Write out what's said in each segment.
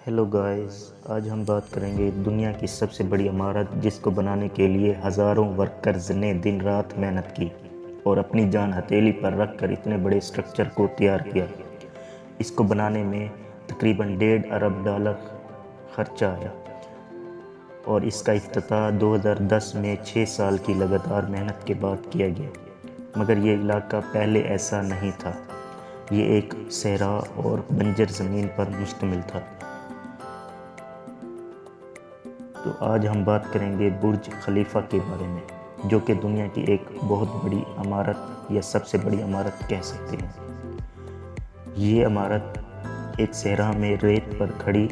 Hello guys, आज हम बात करेंगे दुनिया की सबसे बड़ी इमारत जिसको बनाने के लिए हज़ारों वर्कर्स ने दिन रात मेहनत की और अपनी जान हथेली पर रख कर इतने बड़े स्ट्रक्चर को तैयार किया। इसको बनाने में तकरीबन $1.5 अरब खर्चा आया और इसका इफ्तिताह 2010 में 6 साल की लगातार मेहनत के बाद किया गया। मगर ये इलाका पहले ऐसा नहीं था। ये एक सहरा और बंजर ज़मीन पर मुश्तमिल था। तो आज हम बात करेंगे बुर्ज खलीफा के बारे में, जो कि दुनिया की एक बहुत बड़ी इमारत या सबसे बड़ी इमारत कह सकते हैं। ये इमारत एक सहरा में रेत पर खड़ी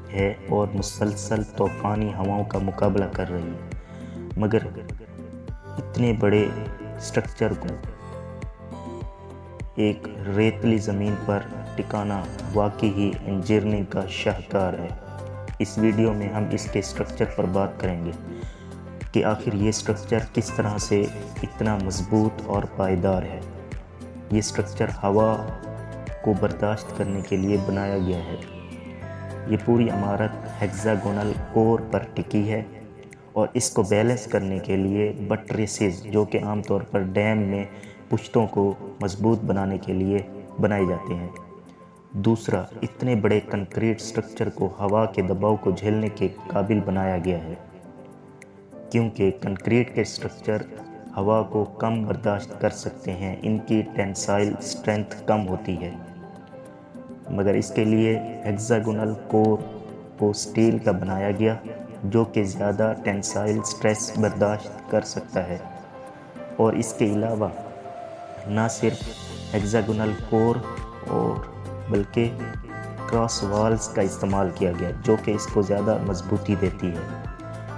है और मुसलसल तूफ़ानी हवाओं का मुकाबला कर रही है। मगर इतने बड़े स्ट्रक्चर को एक रेतली ज़मीन पर टिकाना वाकई ही इंजीनियरिंग का शाहकार है। इस वीडियो में हम इसके स्ट्रक्चर पर बात करेंगे कि आखिर ये स्ट्रक्चर किस तरह से इतना मजबूत और पायदार है। ये स्ट्रक्चर हवा को बर्दाश्त करने के लिए बनाया गया है। ये पूरी इमारत हेक्सागोनल कोर पर टिकी है और इसको बैलेंस करने के लिए बट्रेसेस, जो कि आमतौर पर डैम में पुश्तों को मजबूत बनाने के लिए बनाए जाते हैं। दूसरा, इतने बड़े कंक्रीट स्ट्रक्चर को हवा के दबाव को झेलने के काबिल बनाया गया है, क्योंकि कंक्रीट के स्ट्रक्चर हवा को कम बर्दाश्त कर सकते हैं। इनकी टेंसाइल स्ट्रेंथ कम होती है। मगर इसके लिए हेक्सागोनल कोर को स्टील का बनाया गया, जो कि ज़्यादा टेंसाइल स्ट्रेस बर्दाश्त कर सकता है। और इसके अलावा ना सिर्फ हेक्सागोनल कोर और बल्कि क्रॉस वाल्स का इस्तेमाल किया गया, जो कि इसको ज़्यादा मजबूती देती है।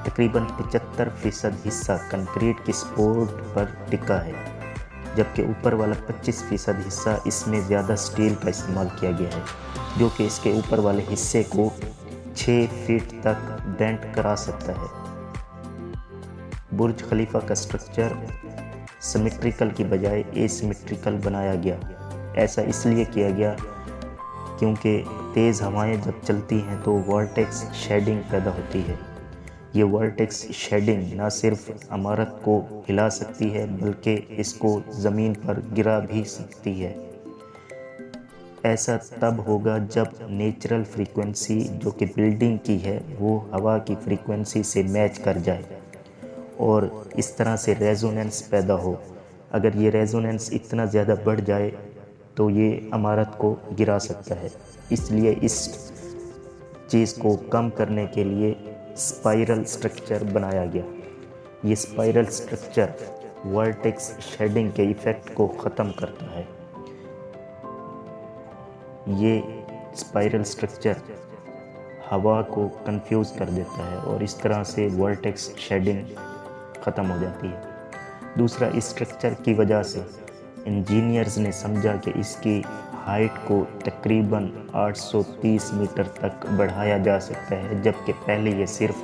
तकरीबन 75% हिस्सा कंक्रीट की सपोर्ट पर टिका है, जबकि ऊपर वाला 25% हिस्सा इसमें ज़्यादा स्टील का इस्तेमाल किया गया है, जो कि इसके ऊपर वाले हिस्से को 6 फीट तक बेंट करा सकता है। बुर्ज खलीफा का स्ट्रक्चर सिमेट्रिकल की बजाय एसिमेट्रिकल बनाया गया। ऐसा इसलिए किया गया क्योंकि तेज़ हवाएं जब चलती हैं तो वॉर्टेक्स शेडिंग पैदा होती है। ये वॉर्टेक्स शेडिंग ना सिर्फ इमारत को हिला सकती है, बल्कि इसको ज़मीन पर गिरा भी सकती है। ऐसा तब होगा जब नेचुरल फ्रीक्वेंसी, जो कि बिल्डिंग की है, वो हवा की फ्रीक्वेंसी से मैच कर जाए और इस तरह से रेजोनेंस पैदा हो। अगर ये रेजोनेंस इतना ज़्यादा बढ़ जाए तो ये इमारत को गिरा सकता है। इसलिए इस चीज़ को कम करने के लिए स्पाइरल स्ट्रक्चर बनाया गया। ये स्पाइरल स्ट्रक्चर वर्टेक्स शेडिंग के इफ़ेक्ट को ख़त्म करता है। ये स्पाइरल स्ट्रक्चर हवा को कंफ्यूज कर देता है और इस तरह से वर्टेक्स शेडिंग ख़त्म हो जाती है। दूसरा, इस स्ट्रक्चर की वजह से इंजीनियर्स ने समझा कि इसकी हाइट को तकरीबन 830 मीटर तक बढ़ाया जा सकता है, जबकि पहले ये सिर्फ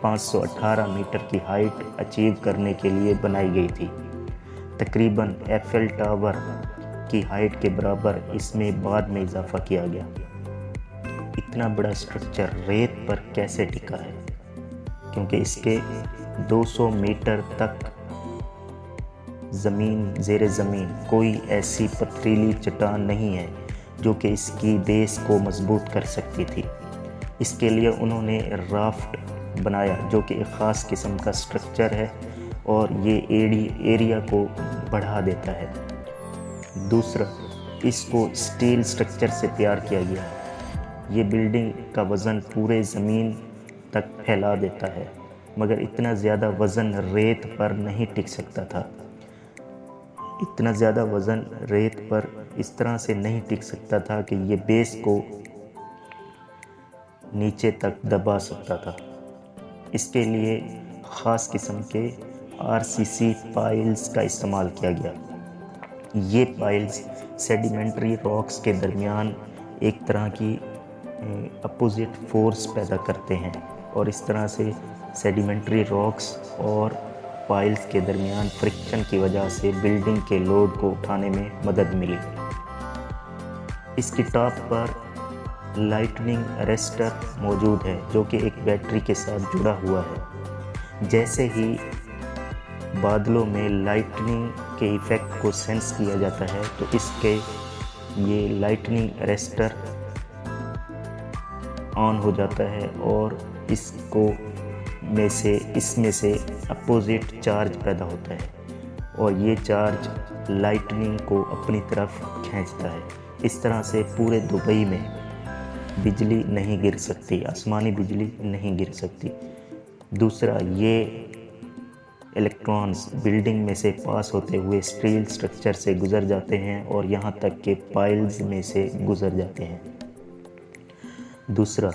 518 मीटर की हाइट अचीव करने के लिए बनाई गई थी। तकरीबन एफएल टावर की हाइट के बराबर इसमें बाद में इजाफा किया गया। इतना बड़ा स्ट्रक्चर रेत पर कैसे टिका है? क्योंकि इसके 200 मीटर तक ज़ेरे ज़मीन कोई ऐसी पथरीली चट्टान नहीं है जो कि इसकी बेस को मजबूत कर सकती थी। इसके लिए उन्होंने राफ्ट बनाया, जो कि एक ख़ास किस्म का स्ट्रक्चर है और ये एरिया को बढ़ा देता है। दूसरा, इसको स्टील स्ट्रक्चर से तैयार किया गया है। ये बिल्डिंग का वज़न पूरे ज़मीन तक फैला देता है, मगर इतना ज़्यादा वज़न रेत पर नहीं टिक सकता था। इतना ज़्यादा वज़न रेत पर इस तरह से नहीं टिक सकता था कि ये बेस को नीचे तक दबा सकता था। इसके लिए ख़ास किस्म के आरसीसी पाइल्स का इस्तेमाल किया गया। ये पाइल्स सेडिमेंट्री रॉक्स के दरमियान एक तरह की अपोजिट फोर्स पैदा करते हैं और इस तरह से सेडिमेंट्री रॉक्स और पाइल्स के दरमियान फ्रिक्शन की वजह से बिल्डिंग के लोड को उठाने में मदद मिली। इसकी टॉप पर लाइटनिंग अरेस्टर मौजूद है जो कि एक बैटरी के साथ जुड़ा हुआ है। जैसे ही बादलों में लाइटनिंग के इफ़ेक्ट को सेंस किया जाता है तो इसके ये लाइटनिंग अरेस्टर ऑन हो जाता है और इसमें से अपोजिट चार्ज पैदा होता है और ये चार्ज लाइटनिंग को अपनी तरफ खींचता है। इस तरह से पूरे दुबई में बिजली नहीं गिर सकती, आसमानी बिजली नहीं गिर सकती। दूसरा, ये इलेक्ट्रॉन्स बिल्डिंग में से पास होते हुए स्टील स्ट्रक्चर से गुजर जाते हैं और यहाँ तक के पाइल्स में से गुजर जाते हैं। दूसरा,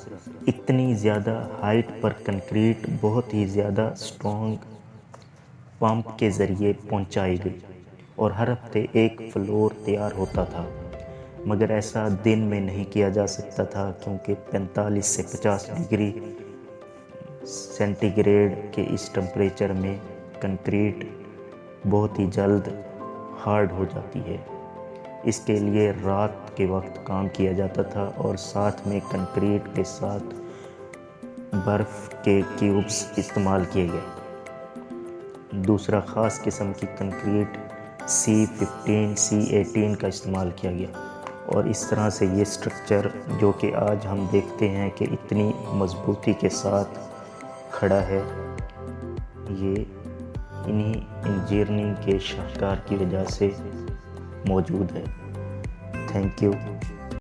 इतनी ज़्यादा हाइट पर कंक्रीट बहुत ही ज़्यादा स्ट्रॉन्ग पंप के ज़रिए पहुंचाई गई और हर हफ्ते एक फ्लोर तैयार होता था, मगर ऐसा दिन में नहीं किया जा सकता था क्योंकि 45 से 50 डिग्री सेंटीग्रेड के इस टेम्परेचर में कंक्रीट बहुत ही जल्द हार्ड हो जाती है। इसके लिए रात के वक्त काम किया जाता था और साथ में कंक्रीट के साथ बर्फ़ के क्यूब्स इस्तेमाल किए गए। दूसरा, ख़ास किस्म की कंक्रीट C15 C18 का इस्तेमाल किया गया और इस तरह से ये स्ट्रक्चर जो कि आज हम देखते हैं कि इतनी मजबूती के साथ खड़ा है, ये इन्हीं इंजीनियरिंग के शाहकार की वजह से मौजूद है। Thank you.